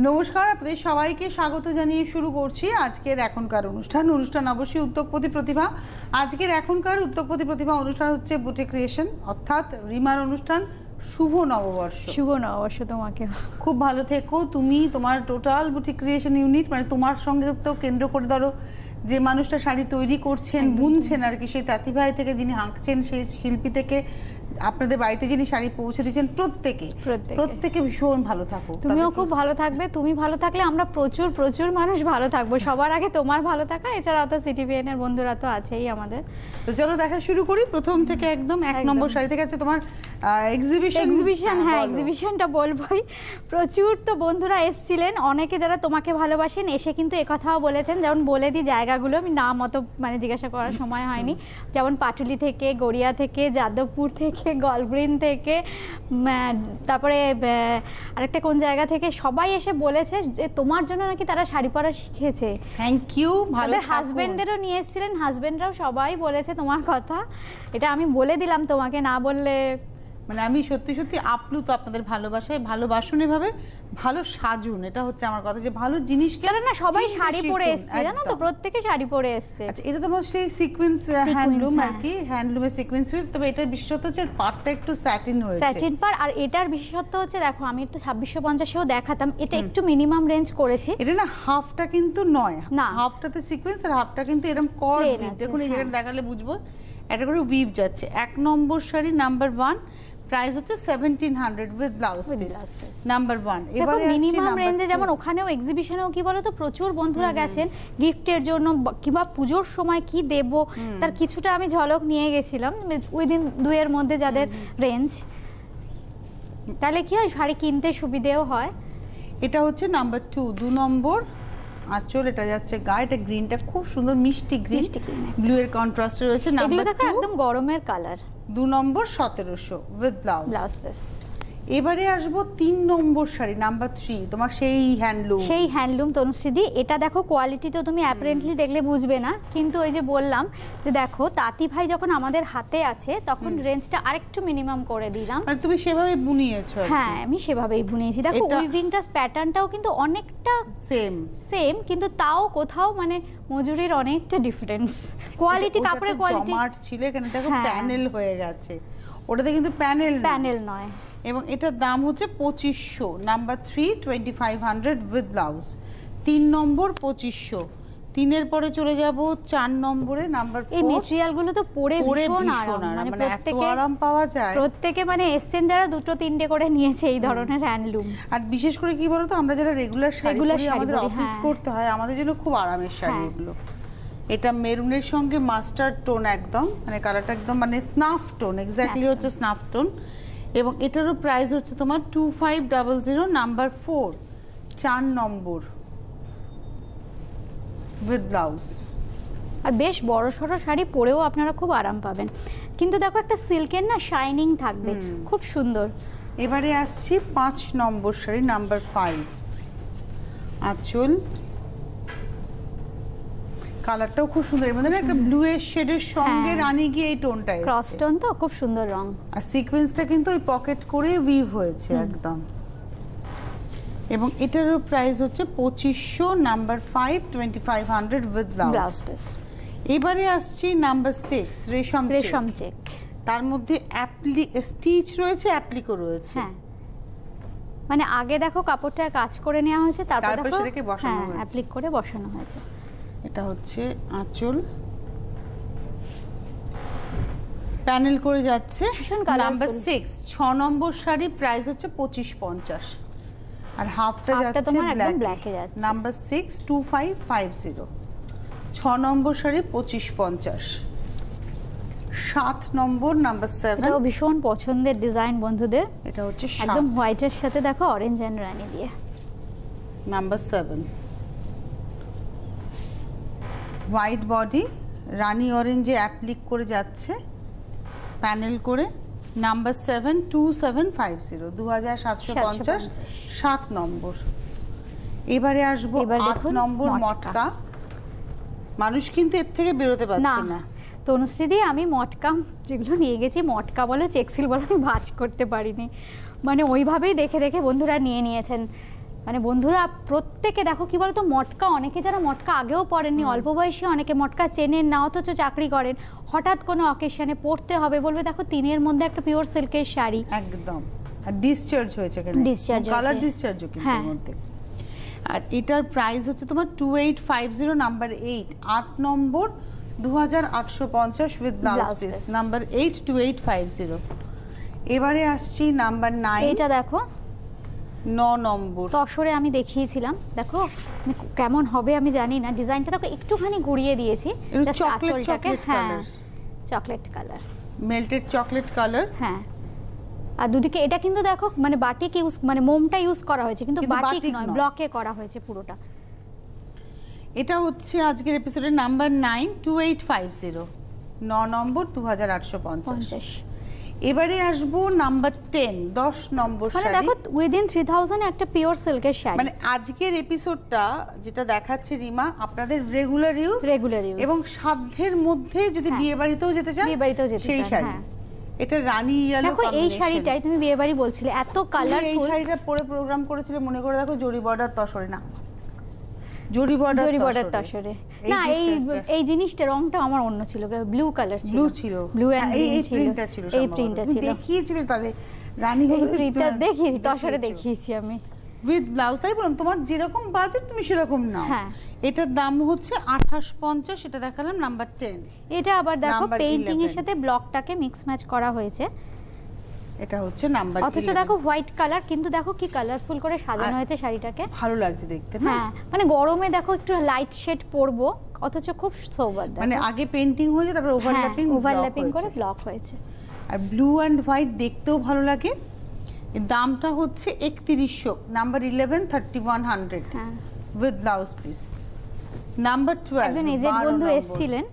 নমস্কার, আপনাদের সবাইকে স্বাগত জানিয়ে শুরু করছি আজকের এখনকার অনুষ্ঠান অবশ্যই উদ্যোগপতি প্রতিভা। আজকের এখনকার উদ্যোগপতি প্রতিভা অনুষ্ঠান হচ্ছে বুটিক ক্রিয়েশন, অর্থাৎ রিমার অনুষ্ঠান। শুভ নববর্ষ। শুভ নববর্ষ তোমাকে। খুব ভালো থেকো তুমি, তোমার টোটাল বুটিক ক্রিয়েশন ইউনিট, মানে তোমার সঙ্গে তো কেন্দ্র করে ধরো যে মানুষটা শাড়ি তৈরি করছেন, বুনছেন আর কি, সেই তাঁতি ভাই থেকে যিনি আঁকছেন, সেই শিল্পী থেকে আপনাদের বাড়িতে যিনি শাড়ি পৌঁছে দিচ্ছেন, প্রত্যেকে ভীষণ ভালো থাকো। তুমিও খুব ভালো থাকবে। তুমি ভালো থাকলে আমরা প্রচুর প্রচুর মানুষ ভালো থাকবো। সবার আগে তোমার ভালো থাকা, এছাড়াও তো সিটিভিএন এর বন্ধুরা তো আছেই আমাদের। তো চলো দেখা শুরু করি প্রথম থেকে, একদম এক নম্বর শাড়ি থেকে। আছে তোমার এক্সিবিশন। হ্যাঁ, এক্সিবিশনটা বলবোই। প্রচুর তো বন্ধুরা এসেছিলেন, অনেকে যারা তোমাকে ভালোবাসেন এসে কিন্তু একথাও বলেছেন, যেমন বলে দিই জায়গাগুলো, আমি নাম অত মানে জিজ্ঞাসা করার সময় হয়নি, যেমন পাটুলি থেকে, গড়িয়া থেকে, যাদবপুর থেকে, গলগ্রিন থেকে, তারপরে আরেকটা কোন জায়গা থেকে, সবাই এসে বলেছে তোমার জন্য নাকি তারা শাড়ি পরা শিখেছে। Thank you. তাদের হাজবেন্ডদেরও নিয়ে এসেছিলেন, হাজবেন্ডরাও সবাই বলেছে তোমার কথা। এটা আমি বলে দিলাম তোমাকে, না বললে মানে আমি সত্যি সত্যি আপ্লুত আপনাদের ভালোবাসায়। ভালোবাসুন, এভাবে ভালো সাজুন, এটা হচ্ছে আমার কথা, যে ভালো জিনিস কেন না। সবাই শাড়ি পরে এসেছে, জানো তো, প্রত্যেকে শাড়ি পরে এসেছে। আচ্ছা, এটা তোমার সেই সিকোয়েন্স হ্যান্ডলুম আর কি, হ্যান্ডলুমের সিকোয়েন্স। তবে এটার বিশেষত্ব হচ্ছে পাড়টা একটু স্যাটিন হয়েছে, স্যাটিন পাড়। আর এটার বিশেষত্ব হচ্ছে, দেখো আমি তো 2650-এও দেখাতাম, এটা একটু মিনিমাম রেঞ্জ করেছি। এটা না হাফটা কিন্তু নয়, না হাফটাতে সিকোয়েন্স আর হাফটা কিন্তু এরকম কর্ড। দেখুন এই জায়গাটা দেখালে বুঝবো, এটা করে উইভ যাচ্ছে। এক নম্বর শাড়ি নাম্বার 1, প্রাইস হচ্ছে 1700 উইথ ব্লাউজ পিস, নাম্বার 1। এবারে মিনিমাম রেঞ্জে, যেমন ওখানেও এক্সিবিশনেও কি বলো তো, প্রচুর বন্ধুরা গেছেন গিফটের জন্য কিংবা পুজোর সময় কি দেব তার কিছুটা আমি ঝলক নিয়ে গেছিলাম উইদিন 2 এর মধ্যে যাদের রেঞ্জ, তাহলে কি হয় শাড়ি কিনতে সুবিধেও হয়। এটা হচ্ছে নাম্বার 2 নম্বর আঁচল। এটা যাচ্ছে গায়ে, এটা গ্রিনটা খুব সুন্দর মিষ্টি গ্রিন, ব্লু এর কন্ট্রাস্টে রয়েছে। নাম্বার 2 একদম গরমের colour, 2 number 1700 with blouse piece. এবারে আসবো 3 নম্বর শাড়ি নাম্বার 3, তোমার সেই হ্যান্ডলুম তনুশ্রীদি। এটা দেখো কোয়ালিটি তো তুমি অ্যাপারেন্টলি দেখলে বুঝবে না, কিন্তু ওই যে বললাম যে দেখো তাঁতি ভাই যখন আমাদের হাতে আছে তখন রেঞ্জটা আরেকটু মিনিমাম করে দিলাম। মানে তুমি সেভাবে বুনিয়েছো? হ্যাঁ, আমি সেভাবেই বুনিয়েছি। দেখো উইভিংটা প্যাটার্নটাও কিন্তু অনেকটা সেম, কিন্তু তাও কোথাও মানে মজুরির অনেকটা ডিফারেন্স। কোয়ালিটি, কাপড়ের কোয়ালিটি জমাট ছিল, এখানে দেখো প্যানেল হয়ে গেছে, ওটাতে কিন্তু প্যানেল নয়। এবং এটার দাম হচ্ছে 2500, নাম্বার 3 2500 উইথ ব্লাউজ। 3 নম্বর 2500। 3 এর পরে চলে যাব 4 নম্বরে, নাম্বার 4। এই ম্যাটেরিয়ালগুলো তো পরে ভীষণ আরাম, মানে এত আরাম পাওয়া যায়। প্রত্যেকে মানে এসেন যারা 2-3টে করে নিয়েছে এই ধরনের হ্যান্ডলুম। আর বিশেষ করে কি বলতো, আমরা যারা রেগুলার শাড়ি পরি, আমাদের অফিস করতে হয়, আমাদের জন্য খুব আরামের শাড়ি এগুলো। এটা মেরুনের সঙ্গে মাস্টার্ড টোন, একদম মানে কালারটা একদম মানে স্নাফ টোন, এক্স্যাক্টলি হচ্ছে স্নাফ টোন। এবং এটারও প্রাইস হচ্ছে তোমার 2500, নাম্বার 4, 4 নম্বর উইথ ব্লাউজ। আর বেশ বড় সড়ো শাড়ি পরেও আপনারা খুব আরাম পাবেন, কিন্তু দেখো একটা সিল্কের না শাইনিং থাকবে, খুব সুন্দর। এবারে আসছি 5 নম্বর শাড়ি নাম্বার 5, আঁচল। কালারটাও খুব সুন্দর, এর মধ্যে না একটা ব্লু এর শেডের সঙ্গে রানী গিয়ে এই টোনটা এসেছে, ক্রস টোন, তো খুব সুন্দর রং। আর সিকোয়েন্সটা কিন্তু ওই পকেট করে উইভ হয়েছে একদম। এবং এটারও প্রাইস হচ্ছে 2500, নাম্বার 5 2500 উইথ ব্লাউজ পিস। এবারে আসছি নাম্বার 6, রেশম চেক। তার মধ্যে স্টিচ রয়েছে, অ্যাপ্লিকও রয়েছে। হ্যাঁ, মানে আগে দেখো কাপড়টা কাজ করে নেওয়া হয়েছে, তারপর দেখো সেটাকে বসানো হয়েছে, অ্যাপ্লিক করে বসানো হয়েছে। এটা হচ্ছে আঁচল, প্যানেল করে যাচ্ছে। নাম্বার 6, 6 নম্বর শাড়ি, প্রাইস হচ্ছে 2550, আর হাফটা যাচ্ছে ব্ল্যাকে যাচ্ছে। নাম্বার 6 2550, 6 নম্বর শাড়ি 2550। 7 নম্বর নাম্বার 7, এটাও ভীষণ পছন্দের ডিজাইন বন্ধুদের। এটা হচ্ছে একদম হোয়াইটের সাথে দেখো অরেঞ্জ এন্ড রানী দিয়ে, নাম্বার 7, হোয়াইট বডি, রানী অরেঞ্জে অ্যাপ্লিক করে যাচ্ছে, প্যানেল করে। নাম্বার 7 2750, 2750, 7 নম্বর। এবারে আসবো 8 নম্বর মটকা। মানুষ কিন্তু এর থেকে বেরোতে পারছে না। তনুশ্রীদি, আমি মটকা যেগুলো নিয়ে গেছি, মটকা বলো চেক্সিল বলো, আমি ভাঁজ করতে পারিনি, মানে ওইভাবেই দেখে দেখে বন্ধুরা নিয়েছেন। মানে বন্ধুরা প্রত্যেকে দেখো কি বলতো, মটকা অনেকে যারা মটকা আগেও পরেননি, অল্প বয়সী অনেকে মটকা চেনেন না, অথচ চাকরি করেন, হঠাৎ কোনো অকেশনে পড়তে হবে বলবে দেখো 3 এর মধ্যে একটা পিওর সিল্কের শাড়ি একদম। আর ডিসচার্জ হয়েছে এখানে, ডিসচার্জ কালার ডিসচার্জও কিন্তু এর মধ্যে। আর এটার প্রাইস হচ্ছে তোমার 2850, number 8, 8 number 2850 with blouse piece, number 8 2850। এবারে আসছি নাম্বার 9, এটা দেখো 9 নম্বর তসরে আমি দেখিয়েছিলাম, দেখো কেমন হবে আমি জানি না, ডিজাইনটা দেখো একটুখানি ঘুরিয়ে দিয়েছি জাস্ট আঁচলটাকে। হ্যাঁ chocolate colour, melted chocolate colour. হ্যাঁ আর দুদিকে এটা কিন্তু দেখো মানে বাটিক ইউজ, মানে মোমটা ইউজ করা হয়েছে কিন্তু বাটিক নয়, ব্লকে করা হয়েছে পুরোটা। এটা হচ্ছে আজকের এপিসোডের নাম্বার 9, 2850, 9 নম্বর 2850। এবারে আসবো নাম্বার 10, 10 নম্বর মানে শাড়ি। দেখো উইদিন 3000 একটা পিওর সিল্কের শাড়ি। মানে আজকের এপিসোডটা যেটা দেখাচ্ছে রিমা, আপনাদের রেগুলার ইউজ এবং সাধ্যের মধ্যে যদি বিয়ে বাড়িতেও যেতে চান, সেই শাড়ি। এটা রানী ইয়েলো দেখো এই শাড়িটাই তুমি বিয়ে বাড়ি বলছিলে, এত কালারফুল। এই শাড়িটা পরে প্রোগ্রাম করেছিল মনে করে দেখো, জরি বর্ডার তসরে না, জরি বর্ডার তসরে না, এই জিনিসটা রংটা আমার অন্য ছিল, ব্লু কালার ছিল, ব্লু এন্ড গ্রিন ছিল, এই প্রিন্টটা ছিল। দেখিয়েছিলে তাহলে রানী এই প্রিন্টটা দেখিয়েছি, তসরে দেখিয়েছি আমি উইথ ব্লাউজ। তাই বললাম তোমার যেরকম বাজেট তুমি সেরকম নাও। হ্যাঁ এটার দাম হচ্ছে 2850, এটা দেখালাম নাম্বার 10। এটা আবার দেখো পেইন্টিং এর সাথে ব্লকটাকে মিক্স ম্যাচ করা হয়েছে, এটা হচ্ছে নাম্বার 11। অথচ দেখো হোয়াইট কালার, কিন্তু দেখো কি কালারফুল করে সাজানো হয়েছে শাড়িটাকে, ভালো লাগছে দেখতে না? হ্যাঁ মানে গরমে দেখো একটু লাইট শেড পরবো, অথচ খুব সোবার, মানে আগে পেইন্টিং হয়েছে তারপর ওভারল্যাপিং করে ব্লক হয়েছে। আর ব্লু এন্ড হোয়াইট দেখতেও ভালো লাগে। এর দামটা হচ্ছে 3100, number 11, 3100 with blouse piece, number 12। একজন এজেন্ট বন্ধু এসেছিলেন,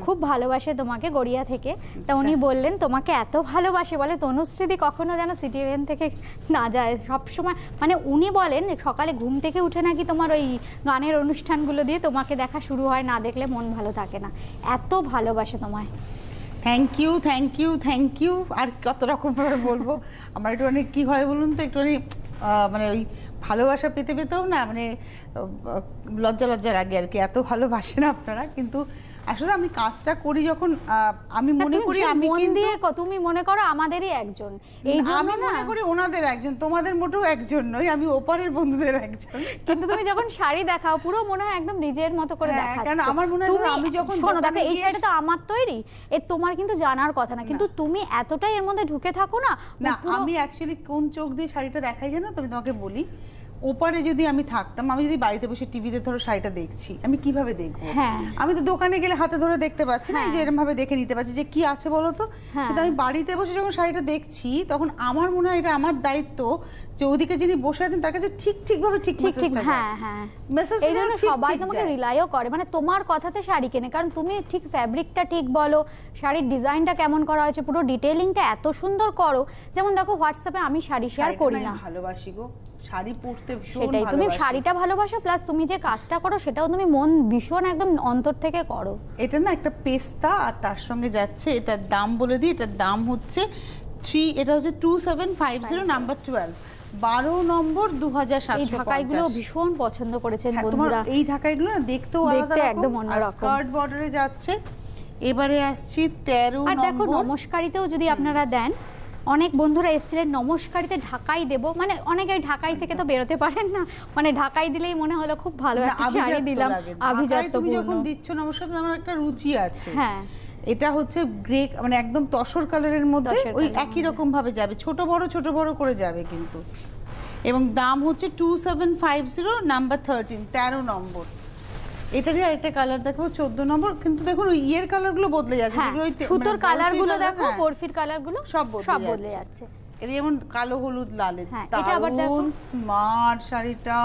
খুব ভালোবাসে তোমাকে গড়িয়া থেকে, তা উনি বললেন তোমাকে এত ভালোবাসে, বলে তনুশ্রীদি কখনো যেন সিটিভেন থেকে না যায়, সব সময় মানে উনি বলেন সকালে ঘুম থেকে উঠে নাকি তোমার ওই গানের অনুষ্ঠানগুলো দিয়ে তোমাকে দেখা শুরু হয়, না দেখলে মন ভালো থাকে না, এত ভালোবাসে তোমায়। Thank you thank you thank you. আর কত রকম ভাবে বলবো, আমার একটু অনেক কি হয় বলুন তো, একটু মানে ওই ভালোবাসা পেতে পেতেও না মানে লজ্জা লাগে আর কি, এত ভালোবাসেন আপনারা। কিন্তু আসলে আমি কাজটা করি যখন আমি মনে করি আমি কিন্তু তুমি মনে করো আমাদেরই একজন, এই জন্য আমি মনে করি ওনাদের একজন, তোমাদের মোটেও একজন নই, আমি ওপারের বন্ধুদের একজন। কিন্তু তুমি যখন শাড়ি দেখাও পুরো মনে হয় একদম নিজের মতো করে দেখাচ্ছ, কারণ আমার মনে হয় আমি যখন শোনো দেখো এই শাড়িটা তো আমার তৈরি, এর তোমার কিন্তু জানার কথা না, কিন্তু তুমি এতটাই এর মধ্যে ঢুকে থাকো না। আমি অ্যাকচুয়ালি কোন চোখ দিয়ে শাড়িটা দেখাই জানো, তুমি তোমাকে বলি, ওপারে যদি আমি থাকতাম, আমি যদি বাড়িতে বসে টিভিতে ধরো শাড়িটা দেখছি, আমি কিভাবে দেখবো? আমি তো দোকানে গেলে হাতে ধরে দেখতে পাচ্ছি না, যে এরকম ভাবে দেখে নিতে পারছি যে কি আছে বলো তো। কিন্তু আমি বাড়িতে বসে যখন শাড়িটা দেখছি, তখন আমার মনে হয় এটা আমার দায়িত্ব যে ওদিকে যিনি বসে আছেন তার কাছে ঠিক ভাবে ঠিক মেসেজটা যায়। মেসেজ এই জন্য সবাই তোমাকে রিলাইও করে, মানে তোমার কথাতে শাড়ি কেনে, কারণ তুমি ঠিক ফ্যাব্রিকটা ঠিক বলো, শাড়ির ডিজাইনটা কেমন করা হয়েছে, পুরো ডিটেইলিংটা এত সুন্দর করো। যেমন দেখো হোয়াটসঅ্যাপে আমি শাড়ি শেয়ার করি না, ভালোবাসি গো শাড়ি পরতে, সেটাই তুমি শাড়িটা ভালোবাসো, প্লাস তুমি যে কাজটা করো সেটাও তুমি মন ভীষণ একদম অন্তর থেকে করো। এটা না একটা পেস্তা, আর তার সঙ্গে যাচ্ছে এটার দাম বলে দিই, এটার দাম হচ্ছে 3, এটা হচ্ছে 2750, নাম্বার 12, 12 নম্বর 2750। এই ঢাকাইগুলো ভীষণ পছন্দ করেছেন বন্ধুরা, এই ঢাকাইগুলো না দেখতেও আলাদা একদম অন্যরকম, স্কার্ট বর্ডারে যাচ্ছে। এবারে আসছি 13 নম্বর। আর দেখো নমস্কারিতেও যদি আপনারা দেন, অনেক বন্ধুরা এসেছিলেন নমস্কারিতে ঢাকাই দেব, মানে অনেকে ঢাকাই থেকে তো বেরোতে পারেন না, মানে ঢাকাই দিলেই মনে হলো খুব ভালো একটা শাড়ি দিলাম, আভিজাত্যপূর্ণ। তুমি যখন দিচ্ছ নমস্কার, আমার একটা রুচি আছে। হ্যাঁ এটা হচ্ছে গ্রে, মানে একদম তসর কালারের মধ্যে ওই একই রকম ভাবে যাবে, ছোট বড় করে যাবে কিন্তু। এবং দাম হচ্ছে 2750, নাম্বার 13, 13 নম্বর। এটারই আরেকটা কালার দেখো 14 নম্বর, কিন্তু দেখুন ওই ইয়ের কালারগুলো বদলে যাচ্ছে, যেগুলো ওই সুতোর কালারগুলো দেখো, বরফির কালারগুলো সব বদলে যাচ্ছে। এটা যেমন কালো হলুদ লালে, দারুণ স্মার্ট শাড়িটা,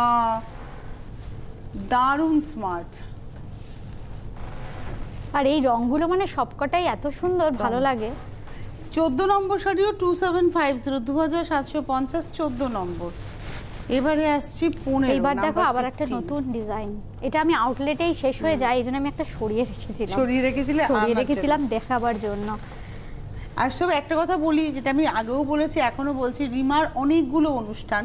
দারুণ স্মার্ট। আর এই রংগুলো মানে সবকটাই এত সুন্দর, ভালো লাগে। 14 নম্বর শাড়িও 2750, 2750, 14 নম্বর। এবারে আসছি 15। এবার দেখো আবার একটা নতুন ডিজাইন, এটা আমি আউটলেটেই শেষ হয়ে যায়, এইজন্য আমি একটা সরিয়ে রেখেছিলাম দেখাবার জন্য। আর সব একটা কথা বলি, যেটা আমি আগেও বলেছি এখনো বলছি, রিমার অনেকগুলো অনুষ্ঠান,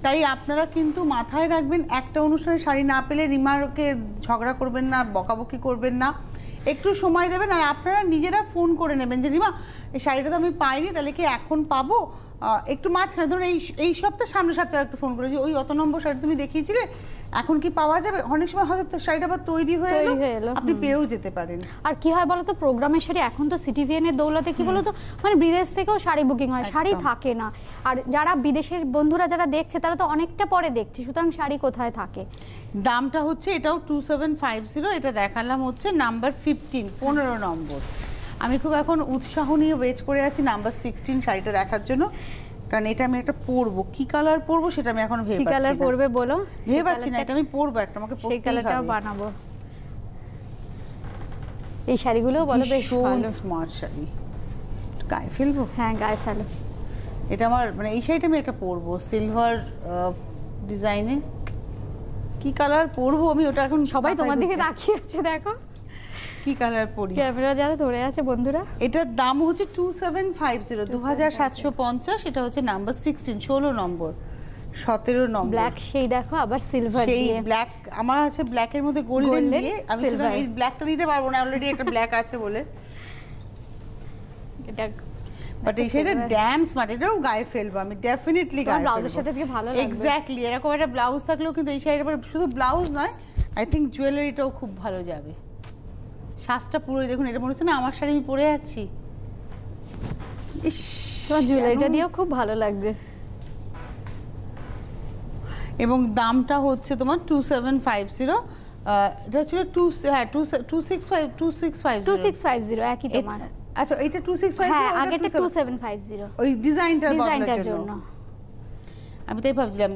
তাই আপনারা কিন্তু মাথায় রাখবেন, একটা অনুষ্ঠানে শাড়ি না পেলে রিমাকে ঝগড়া করবেন না, বকাবকি করবেন না, একটু সময় দেবেন। আর আপনারা নিজেরা ফোন করে নেবেন যে রিমা এই শাড়িটা তো আমি পাইনি, তাহলে কি এখন পাবো? একটু মাঝখানে ধরুন এই সপ্তাহ সামনের সপ্তাহে একটু ফোন করে যে ওই অত নম্বর শাড়ি তুমি দেখিয়েছিলে, এখন কি পাওয়া যাবে? অনেক সময় হয়তো শাড়িটা আবার তৈরি হয়ে এলো, আপনি পেয়েও যেতে পারেন। আর কি হয় বলো তো, প্রোগ্রামের শাড়ি এখন তো সিটিভিএন এর দৌলতে কি বলো তো, মানে বিদেশ থেকেও শাড়ি বুকিং হয়, শাড়ি থাকে না। আর যারা বিদেশের বন্ধুরা যারা দেখছে তারা তো অনেকটা পরে দেখছে, সুতরাং শাড়ি কোথায় থাকে। দামটা হচ্ছে এটাও 2750, এটা দেখালাম হচ্ছে নাম্বার 15, 15 নম্বর। আমি খুব এখন উৎসাহ নিয়ে ওয়েট করে আছি নাম্বার 16 শাড়িটা দেখার জন্য, কারণ এটা আমি একটা পরবো। কি কালার পরবো সেটা আমি এখন ভেবে পাচ্ছি না। কি কালার পরবে বলো? ভেবে পাচ্ছি না, এটা আমি পরবো, একটা আমাকে পরতেই হবে। সেই কালারটা বানাবো। এই শাড়িগুলো বলো বেশ ভালো, স্মার্ট শাড়ি। গায়ে ফেলবো? হ্যাঁ গায়ে ফেলো। এটা আমার মানে এই শাড়িটা আমি একটা পরবো সিলভার ডিজাইনে। কি কালার পরবো আমি ওটা এখন সবাই তোমার দিকে তাকিয়ে আছে, দেখো কি কালার পরি। ক্যামেরা যারা ধরে আছে বন্ধুরা। এটার দাম হচ্ছে 2750, 2750। এটা হচ্ছে নাম্বার 16, 16 নম্বর, 17 নম্বর। ব্ল্যাক সেই দেখো আবার সিলভার সেই দিয়ে। ব্ল্যাক আমার আছে, ব্ল্যাকের মধ্যে গোল্ডেন দিয়ে। আমি শুধু এই ব্ল্যাকটা নিতে পারবো না, অলরেডি একটা ব্ল্যাক আছে বলে। এটা বাট এই শাড়িটা ড্যাম স্মার্ট, এটাও গায়ে ফেলবো আমি ডেফিনেটলি গায়ে ফেলবো। ব্লাউজের সাথে আজকে ভালো লাগবে। এক্স্যাক্টলি, এরকম একটা ব্লাউজ থাকলেও কিন্তু এই শাড়িটা শুধু ব্লাউজ নয়, আই থিঙ্ক জুয়েলারিটাও খুব ভালো যাবে। সাজটা পুরোই দেখুন, এটা মনে হচ্ছে না আমার শাড়ি আমি পরে আছি। তোমার জুয়েলারিটা দিয়েও খুব ভালো লাগবে। এবং দামটা হচ্ছে তোমার 2750। এটা ছিল 2650 একই তোমার। আচ্ছা এটা 2650, হ্যাঁ আগেটা 2750 ওই ডিজাইনটার ডিজাইনটার জন্য। আমি তাই ভাবছিলাম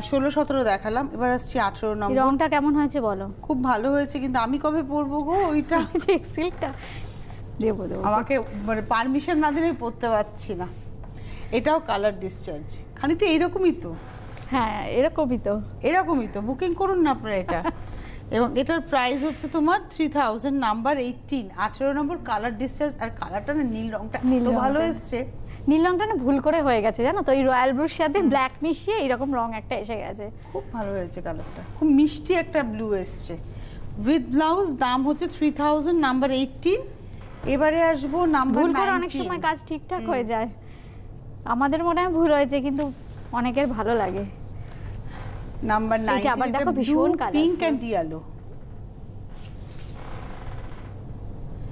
16-17 দেখালাম, এবার আসছি 18 নম্বর। রংটা কেমন হয়েছে বলো? খুব ভালো হয়েছে, কিন্তু আমি কবে পরবো গো ওইটা? সিল্কটা দেবো আমাকে মানে পারমিশন না দিলে পরতে পারছি না। এটাও কালার ডিসচার্জ, খানিকটা এইরকমই তো। হ্যাঁ এরকমই তো, এরকমই তো, বুকিং করুন না আপনারা এটা। এবং এটার প্রাইস হচ্ছে তোমার 3000, নাম্বার 18, 18 নম্বর, কালার ডিসচার্জ। আর কালারটা না, নীল রংটা এত ভালো এসছে। নীল রংটা না ভুল করে হয়ে গেছে জানো তো, এই রয়্যাল ব্লুর সাথে ব্ল্যাক মিশিয়ে এরকম রং একটা এসে গেছে। খুব ভালো হয়েছে কালারটা, খুব মিষ্টি একটা ব্লু এসছে উইথ ব্লাউজ। দাম হচ্ছে 3000, নাম্বার 18। এবারে আসবো নাম্বার 19। ভুল করে অনেক সময় কাজ ঠিকঠাক হয়ে যায়, আমাদের মনে হয় ভুল হয়েছে কিন্তু অনেকের ভালো লাগে। নাম্বার 19, এটা আবার দেখো ভীষণ কালার, পিঙ্ক এন্ড ইয়েলো।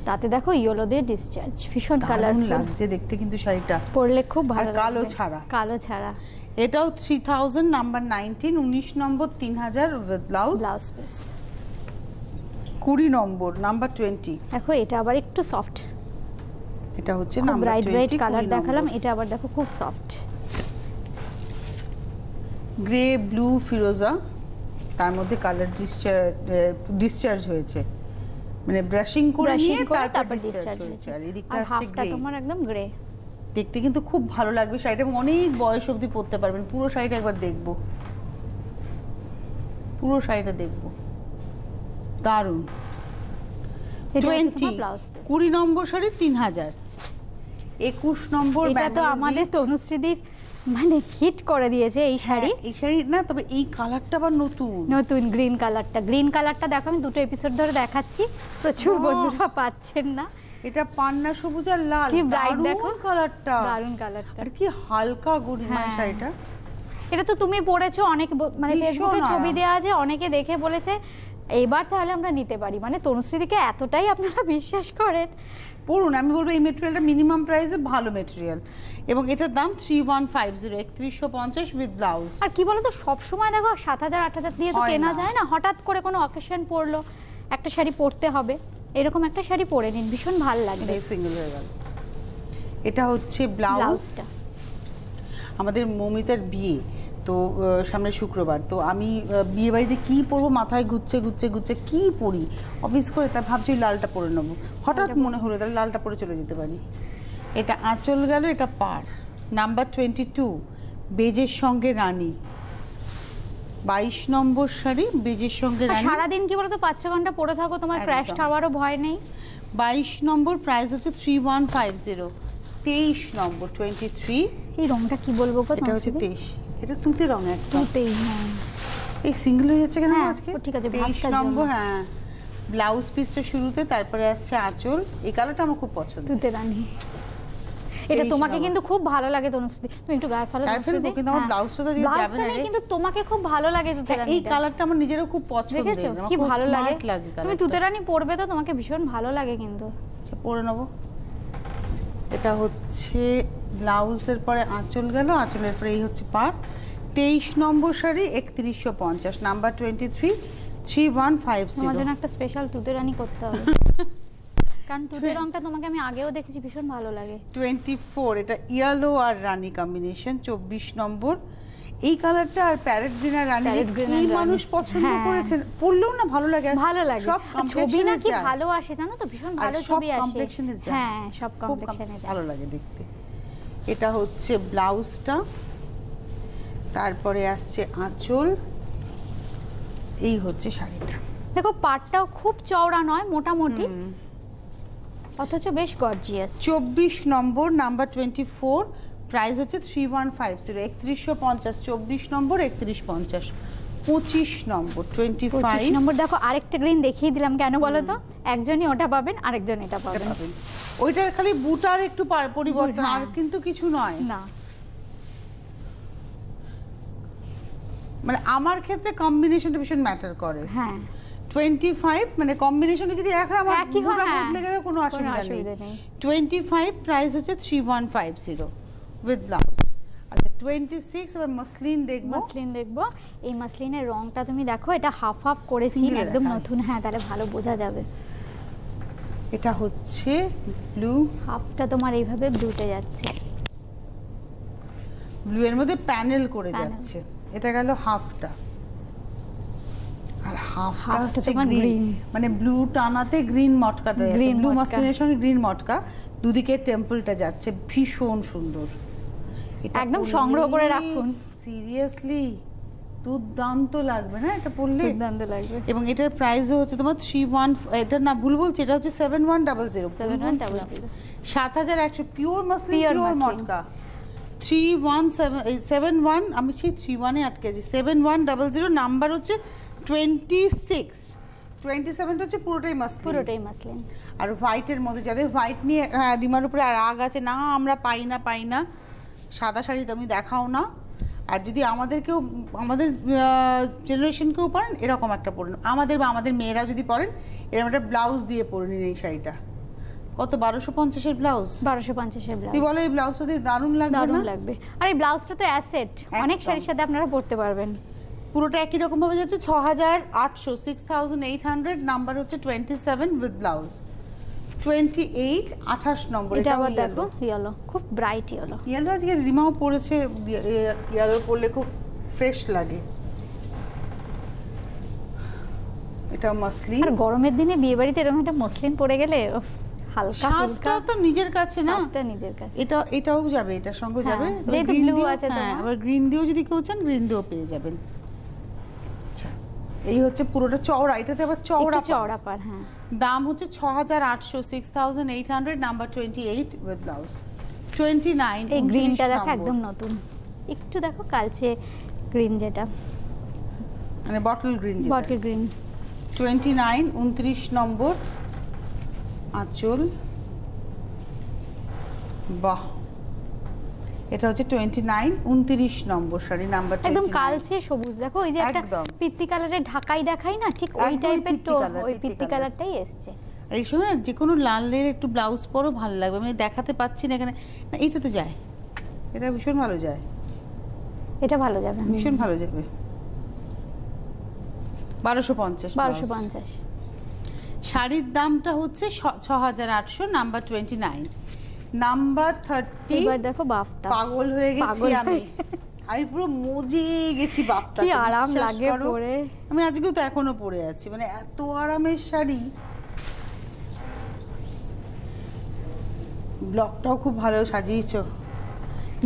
তাতে দেখো ইয়েলো দিয়ে ডিসচার্জ, ভীষণ কালারফুল লাগছে দেখতে কিন্তু শাড়িটা, পরলে খুব ভালো লাগবে। কালো ছাড়া, কালো ছাড়া। এটাও 3000, number 19, 19 number 3000 with blouse. Blouse piece 20 number, number 20। দেখো এটা আবার একটু সফট, এটা হচ্ছে নাম্বার 20, ব্রাইট কালার দেখালাম, এটা আবার দেখো খুব সফট গ্রে ব্লু ফিরোজা, তার মধ্যে কালার ডিসচার্জ হয়েছে, মানে ব্রাশিং করে নিয়ে তারপর ডিসচার্জ হয়েছে। আর এদিকটা আসছে গ্রে, তোমার একদম গ্রে। দেখতে কিন্তু খুব ভালো লাগবে শাড়িটা, অনেক বয়স অবধি পরতে পারবেন। পুরো শাড়িটা একবার দেখবো, পুরো শাড়িটা দেখবো, দারুণ। 20 নম্বর শাড়ি 3000, 21 নম্বর। এটা তো আমাদের তনুশ্রীদীপ মানে হিট করে দিয়েছে এই শাড়ি। এই শাড়ি না, তবে এই কালারটা আবার নতুন, নতুন গ্রিন কালারটা। গ্রিন কালারটা দেখো আমি দুটো এপিসোড ধরে দেখাচ্ছি, প্রচুর বন্ধুরা পাচ্ছেন না। এটা পান্না সবুজ আর লাল, কি ব্রাইট দেখো কালারটা, দারুণ কালারটা। আর কি হালকা গরিমায় শাড়িটা। এটা তো তুমি পরেছো, অনেক মানে ফেসবুকে ছবি দেওয়া আছে, অনেকে দেখে বলেছে এইবার তাহলে আমরা নিতে পারি। মানে তনুশ্রীদিকে এতটাই আপনারা বিশ্বাস করেন, পড়ুন। আমি বলবো এই মেটেরিয়ালটা মিনিমাম প্রাইসে ভালো মেটেরিয়াল, এবং এটার দাম 3150, 3150 উইথ ব্লাউজ। আর কি বলতো সব সময় দেখো 7000 8000 দিয়ে তো কেনা যায় না, হঠাৎ করে কোনো অকেশন পড়লো একটা শাড়ি পরতে হবে, এরকম একটা শাড়ি পরে নিন, ভীষণ ভালো লাগবে। সিঙ্গেল হয়ে গেল। এটা হচ্ছে ব্লাউজটা। আমাদের মৌমিতার বিয়ে তো সামনে শুক্রবার, তো আমি বিয়ে বাড়িতে কী পরবো মাথায় ঘুরছে ঘুরছে ঘুরছে, কী পরি অফিস করে, তা ভাবছি লালটা পরে নেবো। হঠাৎ মনে হলো তাহলে লালটা পরে চলে যেতে পারি। এটা আঁচল গেল, এটা পাড়, নাম্বার 22, বেজের সঙ্গে রানী, 22 নম্বর শাড়ি, বেজের সঙ্গে রানী। সারাদিন কি বলতো 5-6 ঘন্টা পরে থাকো, তোমার ক্র্যাশ খাওয়ারও ভয় নেই। 22 নম্বর, প্রাইস হচ্ছে 3150। 23 নম্বর 23, এই রংটা কি বলবো গো, এটা হচ্ছে 23, এটা তুতে রং একটা, তুতেই। হ্যাঁ এই সিঙ্গেল হয়ে যাচ্ছে কেন হ্যাঁ, আজকে? ও ঠিক আছে, 23 ভাঁজটার নম্বর। জন্য। হ্যাঁ, ব্লাউজ পিসটা শুরুতে, তারপরে আসছে আঁচল। এই কালারটা আমার খুব পছন্দ। তুতে রানী, এটা 23 তোমাকে নম্বর। কিন্তু খুব ভালো লাগে তনুশ্রী, তুমি একটু গায়ে ফেলো গায়ে ফেলবো, কিন্তু আমার ব্লাউজটা তো দিয়ে যাবে না রে। কিন্তু তোমাকে খুব ভালো লাগে তুতে রানী। এই কালারটা আমার নিজেরও খুব পছন্দের, দেখেছো আমার কি খুব ভালো লাগে, smart লাগে তুমি কালারটা। তুতে রানী পরবে তো তোমাকে ভীষণ ভালো লাগে কিন্তু। আচ্ছা, পরে নেবো। এটা হচ্ছে ব্লাউজের পরে আঁচল গেল, আঁচলের পরে এই হচ্ছে পাড়। 23 নম্বর শাড়ি, 3150, নাম্বার 23, 3150। তোমার জন্য একটা স্পেশাল তুতে রানী করতে হবে, কারণ তুতে রংটা তোমাকে আমি আগেও দেখেছি, ভীষণ ভালো লাগে। 24, এটা ইয়েলো আর রানী কম্বিনেশন। 24 নম্বর, এই কালারটা আর প্যারেট গ্রিন আর রানী, Parrot green এই আর রানী। মানুষ পছন্দ হ্যাঁ। করেছেন, পরলেও না ভালো লাগে। আর ভালো লাগে, সব আর ছবি complexion-এ নাকি যায়। ভালো আসে জানো তো, ভীষণ আর ভালো সব ছবি আসে। complexion-এ যায়। হ্যাঁ সব খুব কমপ্লেক্সনে যায়। ভালো লাগে দেখতে। এটা হচ্ছে ব্লাউজটা, তারপরে আসছে আঁচল, এই হচ্ছে শাড়িটা। দেখো পাটটাও খুব চওড়া নয়, মোটামুটি, অথচ বেশ গর্জিয়াস। 24 নম্বর, নাম্বার 24, প্রাইস হচ্ছে 3150, 3150। 24 নম্বর, 3150। 25 নম্বর, 25 25 নম্বর দেখো, আরেকটা গ্রিন দেখিয়ে দিলাম কেন বলো তো, একজনই ওটা পাবেন, আরেকজন এটা পাবেন। পাবেন। ওইটার খালি বুটার একটু পরিবর্তন, হ্যাঁ। আর কিন্তু কিছু নয়। না মানে আমার ক্ষেত্রে কম্বিনেশনটা ভীষণ ম্যাটার করে। হ্যাঁ 25, মানে কম্বিনেশনটা যদি এক হয়, আমার একই হয়, বুটা হ্যাঁ। বদলে গেলে কোনো অসুবিধা অসুবিধা নেই। নেই। 25 প্রাইস হচ্ছে 3150 উইথ ব্লাউজ। আচ্ছা 26, এবার মসলিন দেখবো। মাসলিন দেখবো, এই মাসলিনের রংটা তুমি দেখো, এটা হাফ হাফ করেছি, Single একদম দেখায়। নতুন। হ্যাঁ তাহলে ভালো বোঝা যাবে। এটা হচ্ছে ব্লু, হাফটা তোমার এইভাবে ব্লুটে যাচ্ছে, ব্লু এর মধ্যে প্যানেল করে Panel। যাচ্ছে। এটা গেল হাফটা, আর হাফটা হাফটা হচ্ছে তোমার গ্রিন, green। মানে ব্লু টানাতে গ্রিন মটকাটা যাচ্ছে, Green ব্লু মটকা। মসলিনের সঙ্গে গ্রিন মটকা, দুদিকে টেম্পলটা যাচ্ছে, ভীষণ সুন্দর। একদম সংগ্রহ করে রাখুন। সিরিয়াসলি দুর্দান্ত লাগবে না এটা পরলে? দুর্দান্ত লাগবে। এবং এটার প্রাইসও হচ্ছে তোমার 31, এটা না ভুল বলছি, এটা হচ্ছে 7100, 7100 7100, pure muslin, Pure pure muslin। মটকা। 317, আমি সেই 31-এ আটকেছি। 7100, নাম্বার হচ্ছে 26, 27টা হচ্ছে পুরোটাই মাসলিন। পুরোটাই মাসলিন। আর হোয়াইটের মধ্যে, যাদের হোয়াইট নিয়ে ডিমার উপরে আর রাগ আছে, না আমরা পাই না, সাদা শাড়ি তুমি দেখাও না। আর যদি আমাদেরকেও, আমাদের জেনারেশনকেও পরেন, এরকম একটা পরেন, আমাদের বা আমাদের মেয়েরা যদি পরেন, এরকম একটা ব্লাউজ দিয়ে পরে নিন এই শাড়িটা। কত? 1250-এর ব্লাউজ। 1250-এর ব্লাউজ, তুই বলো এই ব্লাউজটা দিয়ে দারুণ লাগবে দারুণ না? লাগবে। আর এই ব্লাউজটা তো অ্যাসেট, অনেক একদম। শাড়ির সাথে আপনারা পরতে পারবেন। পুরোটা একই রকম ভাবে যাচ্ছে। 6800, 6800, নাম্বার হচ্ছে 27 উইথ ব্লাউজ। 28, 28 নম্বর। এটা আবার দেখো ইয়েলো, খুব ব্রাইট ইয়েলো। ইয়েলো আজকে রিমাও পরেছে, ইয়েলো পরলে খুব ফ্রেশ লাগে। এটা মসলিন। আর গরমের দিনে বিয়ে বাড়িতে এরকম একটা মসলিন পরে গেলে উফ, হালকা সাজটা হালকা তো নিজের কাছে না, সাজটা নিজের কাছে। এটাও যাবে, এটার সঙ্গে যাবে। হ্যাঁ, তবে যেহেতু green blue দিয়েও- আছে হ্যাঁ, তোমার। আবার গ্রিন দিয়েও যদি কেউ চান, গ্রিন দিয়েও পেয়ে যাবেন। আচ্ছা, এই হচ্ছে পুরোটা চওড়া, এটাতে আবার চওড়া একটু চওড়া পার। হ্যাঁ দাম হচ্ছে 6800, 6800, নাম্বার 28 উইথ ব্লাউজ। 29, এই গ্রিনটা 29 দেখো নম্বর। একদম নতুন, একটু দেখো কালচে গ্রিন, যেটা মানে বটল গ্রিন, বটল গ্রিন। 29, 29 নম্বর আঁচল। বাহ, এটা হচ্ছে 29, 29 নম্বর শাড়ি, নাম্বার একদম 29। কালচে সবুজ, দেখো ওই যে একটা একদম। পিত্তি কালারের ঢাকাই দেখাই না, ঠিক ওই একদমই টাইপের পিত্তি তো, colour, ওই পিত্তি পিত্তি colour। কালারটাই এসছে। আর এই সময় যে কোনো লালের একটু ব্লাউজ পরো, ভালো লাগবে। আমি দেখাতে পাচ্ছি না এখানে, না এটা তো যায়, এটা ভীষণ ভালো যায়, এটা ভালো যাবে, ভীষণ ভালো যাবে। 1250, 1250। শাড়ির দামটা হচ্ছে 6800, নাম্বার 29, নাম্বার 30। এবার দেখো বাফতা, পাগল হয়ে গেছি পাগল আমি, হয়ে- আমি পুরো মজে গেছি বাপটা। কি আরাম লাগে পরে। আমি আজকেও তো এখনো পরে আছি, মানে এত আরামের শাড়ি। ব্লকটাও খুব ভালো সাজিয়েছো।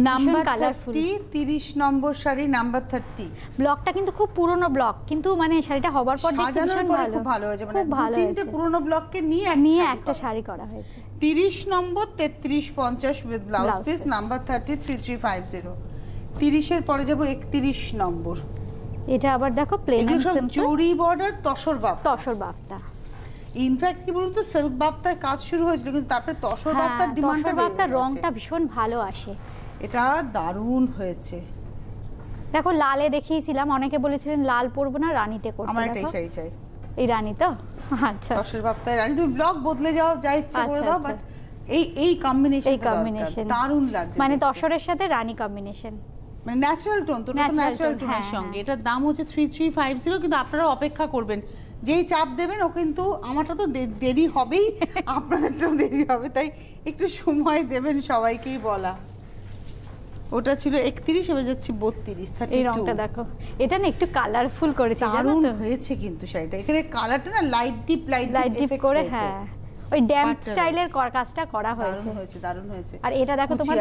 Number colourful। 30, 30 নম্বর শাড়ি, নাম্বার 30। ব্লকটা কিন্তু খুব পুরনো ব্লক, কিন্তু মানে শাড়িটা হবার পর দেখছি সাজানোর ভীষণ পরে ভালো, খুব ভালো হয়েছে, মানে খুব ভালো তিনটে হয়েছে। পুরনো ব্লককে নিয়ে নিয়ে শাড়ি একটা করা। শাড়ি করা হয়েছে। 30 নম্বর, 3350 with blouse Blouse piece, piece। Number 30, 3350। 30-এর পরে যাব 31 নম্বর। এটা আবার দেখো প্লেন এগুলো এন্ড সব সিম্পল জরি বর্ডার তসর বাফতা। তসর বাফতা। ইনফ্যাক্ট কি বলুন তো, সিল্ক বাফতার কাজ শুরু হয়েছিল, কিন্তু তারপরে তসর বাফতার ডিমান্ডটা তসর বাফতার রংটা ভীষণ ভালো আসে। এটা দারুণ হয়েছে। দেখো লালে দেখিয়েছিলাম, অনেকে বলেছিলেন লাল পরবো না, রানীতে করতে। আমার একটা শাড়ি চাই, এই রানী তো? আচ্ছা, তসর বাফতার রানী। তুমি ব্লগ বদলে যাও, যা ইচ্ছে করে দাও, বাট এই কম্বিনেশন দারুণ লাগছে। মানে তসরের সাথে রানী কম্বিনেশন, মানে ন্যাচারাল টোন, তো ন্যাচারাল টোনের সঙ্গে। এটার দাম হচ্ছে 3350, কিন্তু আপনারা অপেক্ষা করবেন, যেই চাপ দেবেন ও কিন্তু, আমারটা তো দেরি হবেই, আপনাদেরটাও দেরি হবে, তাই একটু সময় দেবেন সবাইকেই বলা। ওটা ছিল 31, এবার যাচ্ছে 32, 32। এই রংটা দেখো, এটা না একটু কালারফুল করেছে, জানো দারুণ তো? হয়েছে কিন্তু শাড়িটা। এখানে কালারটা না লাইট ডিপ করে, হ্যাঁ ওই ড্যাম্প স্টাইলের কাজটা করা হয়েছে। দারুণ হয়েছে। আর এটা দেখো তোমার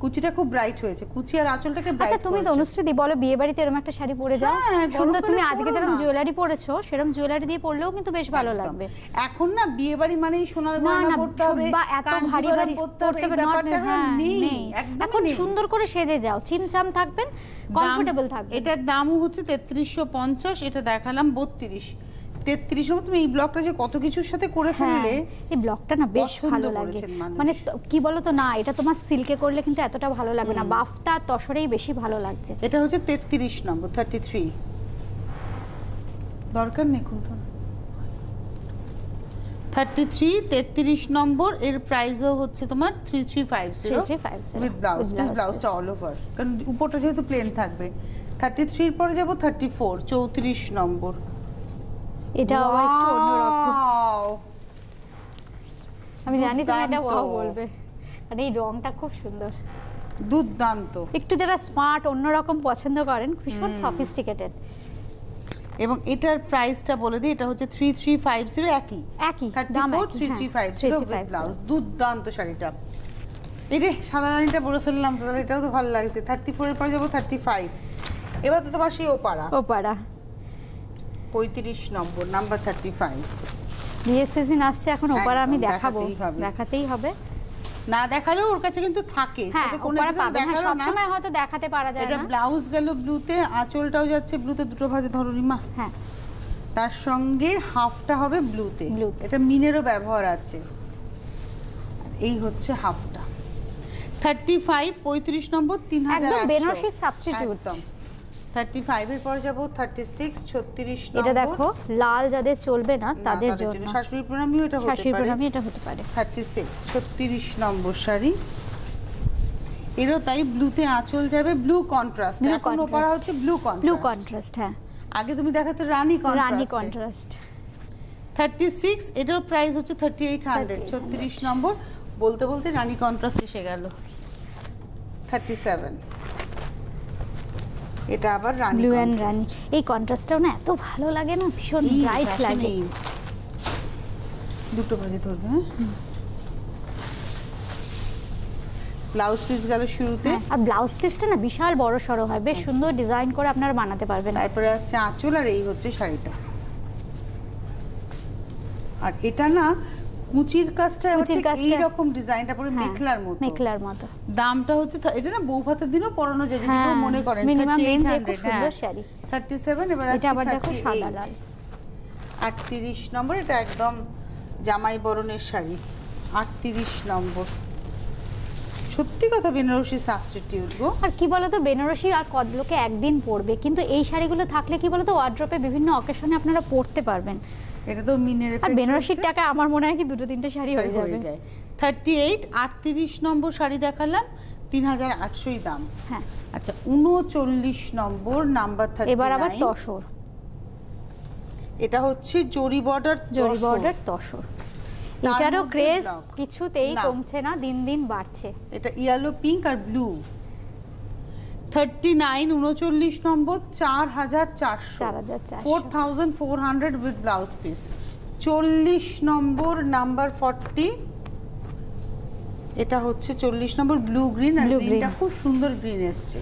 কুচিটা খুব ব্রাইট হয়েছে, কুচি আর আঁচলটাকে ব্রাইট। আচ্ছা তুমি তো অনুশ্রী বলো, বিয়ে বাড়িতে এরকম একটা শাড়ি পরে যাও, সুন্দর। তুমি আজকে যেরকম জুয়েলারি পরেছো, সেরকম জুয়েলারি দিয়ে পরলেও কিন্তু বেশ ভালো লাগবে। এখন না বিয়ে বাড়ি মানেই সোনার গয়না পরতে হবে, বা এত ভারী ভারী পরতে হবে, ব্যাপারটা নেই। এখন সুন্দর করে সেজে যাও, চিমচাম থাকবেন, কমফোর্টেবল থাকবেন। এটার দামও হচ্ছে 3350, এটা দেখালাম 32। 33 এর মধ্যে তুমি এই ব্লগটা যে কত কিছুর সাথে করে ফেললে, এই ব্লগটা না বেশ ভালো লাগে। মানে কি বলো তো, না এটা তোমার সিল্কে করলে কিন্তু এতটা ভালো লাগবে না, বাফতা তসরেই বেশি ভালো লাগছে। এটা হচ্ছে 33 নম্বর, 33। দরকার নেই খুলতে, 33 নম্বর। এর প্রাইসও হচ্ছে তোমার 3350 উইথ ব্লাউজ। ব্লাউজটা অল ওভার, কারণ উপরটা যেহেতু প্লেন থাকবে। 33 এর পরে যাব 34, 34 নম্বর। এটা একটু অন্যরকম, আমি জানি তুমি এটা ওয়াও বলবে, আর এই রংটা খুব সুন্দর, দুর্দান্ত। একটু যারা স্মার্ট অন্যরকম পছন্দ করেন, ভীষণ সফিস্টিকেটেড। এবং এটার প্রাইসটা বলে দিই, এটা হচ্ছে 3350, একই দাম, 3350 উইথ ব্লাউজ। দুর্দান্ত শাড়িটা। এই রে সাদা রানীটা পরে ফেললাম, তাহলে এটাও তো ভালো লাগছে। 34 এর পর যাব 35। এবার তো তোমার সেই ওপারা 35 নম্বর, নাম্বার 35। বিয়ের সিজন আসছে, এখন ওপারা আমি দেখাতেই হবে। না দেখালেও ওর কাছে কিন্তু থাকে, সেটা কোন এপিসোডে দেখালো না, সবসময় হয়তো দেখাতে পারা যায় না। এটা ব্লাউজ গেল ব্লুতে, আঁচলটাও যাচ্ছে ব্লুতে, দুটো ভাঁজে ধরুনি মা। হ্যাঁ, তার সঙ্গে হাফটা হবে ব্লুতে। এটা মিনেরও ব্যবহার আছে। এই হচ্ছে হাফটা। 35, 35 নম্বর, 3800, একদম বেনারসির সাবস্টিটিউট। 35 এর পর যাব 36, 36 নম্বর। এটা দেখো লাল যাদের চলবে না তাদের জন্য, শাশুড়ি প্রণামীও এটা হতে পারে। 36, 36 নম্বর শাড়ি। এরও তাই ব্লুতে আঁচল যাবে, ব্লু কন্ট্রাস্ট। এখন ওপারা হচ্ছে ব্লু কন্ট্রাস্ট। হ্যাঁ, আগে তুমি দেখাতে রানী কন্ট্রাস্ট। 36, এটার প্রাইস হচ্ছে 3800, 36 নম্বর। বলতে বলতে রানী কন্ট্রাস্ট এসে গেল। 37, এটা আবার রানী রানী। এই কন্ট্রাস্টটাও না এত ভালো লাগে না, ভীষণ ব্রাইট লাগে। দুটো ভাঁজে ধরবে। ব্লাউজ পিস গেল শুরুতে, আর ব্লাউজ পিসটা না বিশাল বড় সরো হয়, বেশ সুন্দর ডিজাইন করে আপনারা বানাতে পারবেন। তারপরে আসছে আঁচল, আর এই হচ্ছে শাড়িটা। আর এটা না কুচির কাজটা এই রকম ডিজাইনটা পুরো মেখলার মতো। দামটা হচ্ছে, এটা না বউ ভাতের দিনও পরানো যায় যদি কেউ মনে করেন। মিনিমাম রেঞ্জ খুব সুন্দর শাড়ি। 37, এবার আসছে 38 নম্বর। এটা একদম জামাই বরণের শাড়ি। 38 নম্বর। সত্যি কথা বেনারসি সাবস্টিটিউট গো। আর কি বলতো, বেনারসি আর কত লোকে একদিন পরবে, কিন্তু এই শাড়িগুলো থাকলে কি বলতো, ওয়ার্ড্রপে বিভিন্ন অকেশনে আপনারা পরতে পারবেন। এটা তো মিনের এফেক্ট। আর বেনারসির টাকা আমার মনে হয় কি 2-3টে শাড়ি হয়ে যাবে। 38, 38 নম্বর শাড়ি দেখালাম, 3800 দাম। হ্যাঁ, আচ্ছা 39 নম্বর, নাম্বার 39। এবার আবার তসর। এটা হচ্ছে জরি বর্ডার তসর। এটারও ক্রেজ কিছুতেই কমছে না, দিন দিন বাড়ছে। এটা ইয়েলো পিঙ্ক আর blue. 39, 39 number, 4400, 4400 with blouse piece. 40 number, number 40। এটা হচ্ছে 40 নম্বর, ব্লু গ্রিন। আর গ্রিনটা খুব সুন্দর গ্রিন এসছে।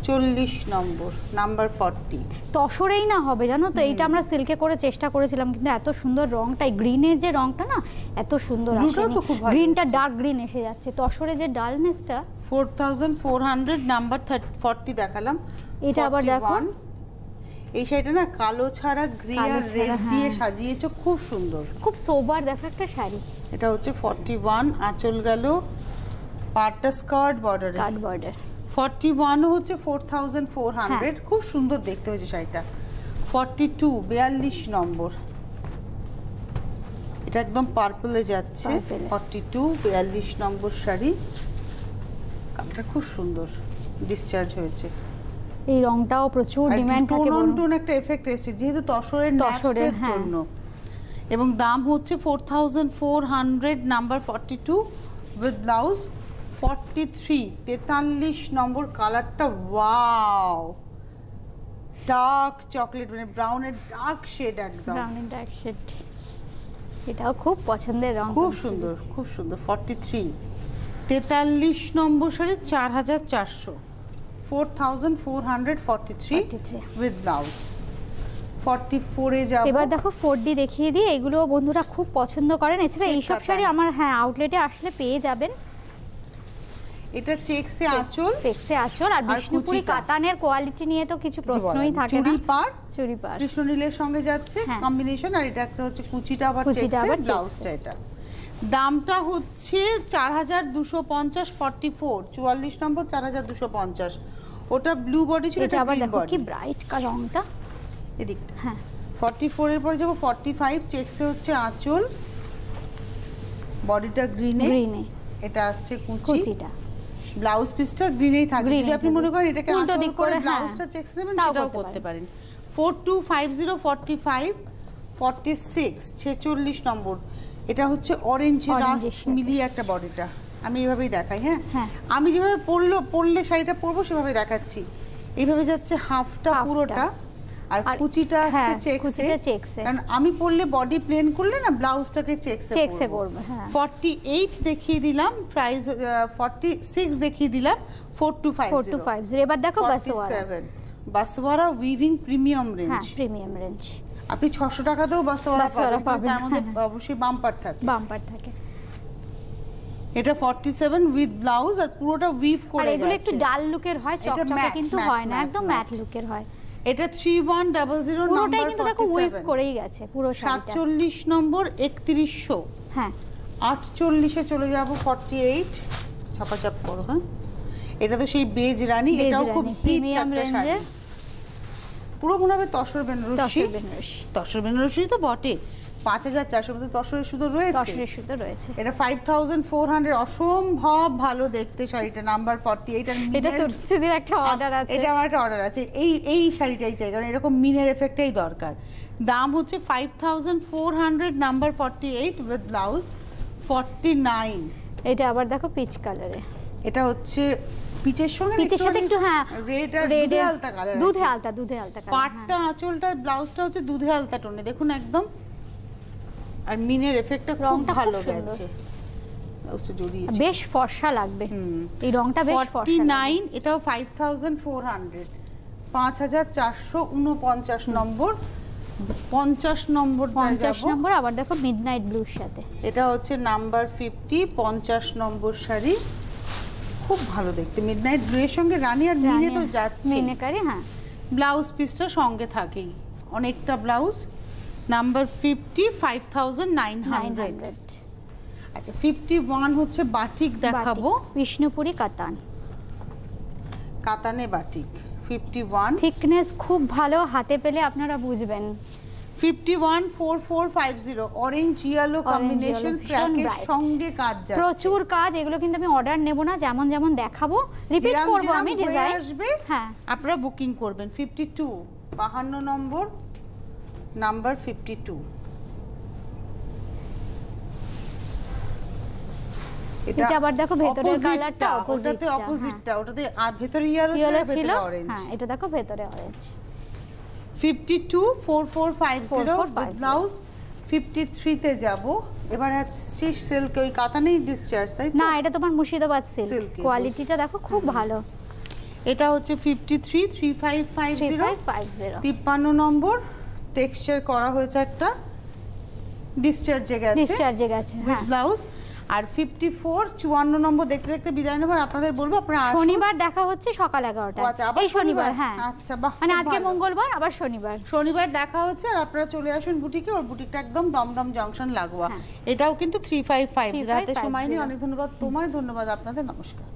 40 নম্বর, নাম্বার 40। তসরেই না হবে জানো তো, এইটা আমরা সিল্কে করে চেষ্টা করেছিলাম কিন্তু এত সুন্দর রংটা, গ্রিনের যে রংটা না এত সুন্দর আসে, গ্রিনটা ডার্ক গ্রিন এসে যাচ্ছে, তসরে যে ডালনেসটা। 4400 নাম্বার 40 দেখালাম। এটা আবার দেখো, এই শাড়িটা না কালো ছাড়া গ্রে আর রেড দিয়ে সাজিয়েছো, খুব সুন্দর, খুব সোবার দেখো একটা শাড়ি। এটা হচ্ছে 41, আঁচল গেল, পাটটা স্কার্ট বর্ডার, 41 হচ্ছে 4400, খুব সুন্দর দেখতে হয়েছে শাড়িটা। 42 42 নম্বর, এটা একদম পার্পলে যাচ্ছে, 42 42 নম্বর শাড়ি, কালারটা খুব সুন্দর ডিসচার্জ হয়েছে। এই রংটাও প্রচুর ডিমান্ড থাকে, টোন একটা এফেক্ট এসেছে যেহেতু তসরের জন্য, এবং দাম হচ্ছে 4400, নাম্বার 42 উইথ ব্লাউজ 43 43 নম্বর, কালারটা ওয়াও, ডার্ক চকলেট মানে ব্রাউনের ডার্ক শেড, একদম ব্রাউনের ডার্ক শেড, এটাও খুব পছন্দের রং, খুব সুন্দর খুব সুন্দর। 43 43 নম্বর শাড়ি 4400, 4443 উইথ ব্লাউজ। 44 এ যাব, এবার দেখো 4D দেখিয়ে দিই, এগুলো বন্ধুরা খুব পছন্দ করেন, এছাড়া এইসব শাড়ি আমার আউটলেটে আসলে পেয়ে যাবেন। এটা চেকসে আঁচল, আর বিষ্ণুপুরি কাতানের কোয়ালিটি নিয়ে তো কিছু প্রশ্নই থাকে না। চুড়ি পাড় কৃষ্ণনীলের সঙ্গে যাচ্ছে কম্বিনেশন, আর এটা একটা হচ্ছে কুচিটা আবার চেকসে, ব্লাউজটা এটা। দামটা হচ্ছে 4250, 44 44 নম্বর 4250, ওটা ব্লু বডি ছিল, এটা আবার দেখো কি ব্রাইট রংটা এদিকটা। 44 এর পরে যাব 45, চেকসে হচ্ছে আঁচল, বডিটা গ্রিনে, এটা আসছে কুচিটা, ব্লাউজ পিসটা গ্রিনেই থাকবে। যদি আপনি মনে করেন এটাকে আঁচল করে ব্লাউজটা চেকস নেবেন সেটাও করতে পারেন। 4250 45 46 46 নম্বর, এটা হচ্ছে অরেঞ্জ রাস্ট মিলিয়ে একটা বডিটা, আমি এইভাবেই দেখাই। আমি যেভাবে পরলে শাড়িটা পরবো সেভাবে দেখাচ্ছি। এইভাবে যাচ্ছে হাফটা পুরোটা, আর কুচিটা আসছে চেকসে, কারণ আমি পরলে বডি প্লেন করলে না ব্লাউজটাকে চেকসে করব। 48 দেখিয়ে দিলাম, প্রাইস 46 দেখিয়ে দিলাম, 4250। এবার দেখো বাসওয়ারা উইভিং প্রিমিয়াম রেঞ্জ, আপনি 600 টাকাতেও বাসওয়ারা পাবেন, তার মধ্যে অবশ্যই বাম্পার থাকে। এটা 47 উইথ ব্লাউজ, আর পুরোটা উইভ করে গেছে, আর এগুলো একটু ডাল লুকের হয়, চকচকে কিন্তু হয় না, একদম ম্যাট লুকের হয়। এটা 3100, পুরোটাই কিন্তু দেখো উইভ করেই গেছে পুরো শাড়িটা। 47 নম্বর 3100, 48 এ চলে যাব, 48 চাপাচাপ করো। এটা তো সেই বেজ রানী, এটাও খুব প্রিমিয়াম রেঞ্জের, পুরো মনে হবে তসর বেনারসি তো বটে। 5400 মধ্যে তসরের সুতো রয়েছে, এটা 5400, অসম্ভব ভালো দেখতে শাড়িটা, নাম্বার 48। আর এটা তুলসীদের একটা অর্ডার আছে, এটা আমার একটা অর্ডার আছে, এই শাড়িটাই চাই, কারণ এরকম মিনের এফেক্টটাই দরকার। দাম হচ্ছে 5400, নাম্বার 48 উইথ ব্লাউজ 49। এটা আবার দেখো পিচ কালারে, এটা হচ্ছে পিচের সাথে একটু রেড আর দুধে আলতা কালার, পাটটা আঁচলটা ব্লাউজটা হচ্ছে দুধে আলতা টোনে, দেখুন একদম, আর মিনের এফেক্টটা খুব ভালো গেছে, ব্লাউজটা জড়িয়েছে, বেশ ফর্সা লাগবে এই রংটা, বেশ ফর্সা। 49 এটাও 5400, 5449 নম্বর, 50 নম্বর আবার দেখো মিডনাইট ব্লুর সাথে, এটা হচ্ছে নাম্বার 50 50 নম্বর শাড়ি, খুব ভালো দেখতে, মিডনাইট ব্লু এর সঙ্গে রানী আর মিনে তো যাচ্ছে, মিনেকারি। ব্লাউজ পিসটা সঙ্গে থাকেই, অনেকটা ব্লাউজ, নাম্বার 50 5900। আচ্ছা 51 হচ্ছে বাটিক দেখাবো, বিষ্ণুপুরি কাতানে বাটিক, 51 থিকনেস খুব ভালো, হাতে পেলে আপনারা বুঝবেন। 51 4450, অরেঞ্জ ইয়েলো কম্বিনেশন, ক্র্যাকের সঙ্গে কাজ যাচ্ছে, প্রচুর কাজ, এগুলো কিন্তু আমি অর্ডার নেব না, যেমন যেমন দেখাবো রিপিট করব আমি, ডিজাইন আসবে আপনারা বুকিং করবেন। 52 52 নম্বর, নাম্বার 52, এটা আবার দেখো ভেতরের কালারটা অপোজিটটা, ওটাতে ভেতরে ইয়েলো ছিল, অরেঞ্জ, এটা দেখো ভেতরে অরেঞ্জ। 52 4450 with blouse. 53 তে যাব, এবার আছে সিল্ক, ওই কাতানেই ডিসচার্জ, তাই না এটা তোমার মুর্শিদাবাদ সিল্ক, কোয়ালিটিটা দেখো খুব ভালো। এটা হচ্ছে 533550 3550 53 নম্বর, টেক্সচার করা হয়েছে, একটা ডিসচার্জে গেছে উইথ ব্লাউজ। আর 54 54 নম্বর দেখতে দেখতে বিদায় নেব। আপনাদের বলবো আপনারা শনিবার দেখা হচ্ছে সকাল 11টায়, এই শনিবার। হ্যাঁ আচ্ছা বাহ, মানে আজকে মঙ্গলবার আবার শনিবার দেখা হচ্ছে। আর আপনারা চলে আসুন বুটিকে, ওর বুটিকটা একদম দমদম জংশন লাগোয়া। এটাও কিন্তু 3550। রাতে সময় নেই। অনেক ধন্যবাদ তোমায়, ধন্যবাদ আপনাদের, নমস্কার।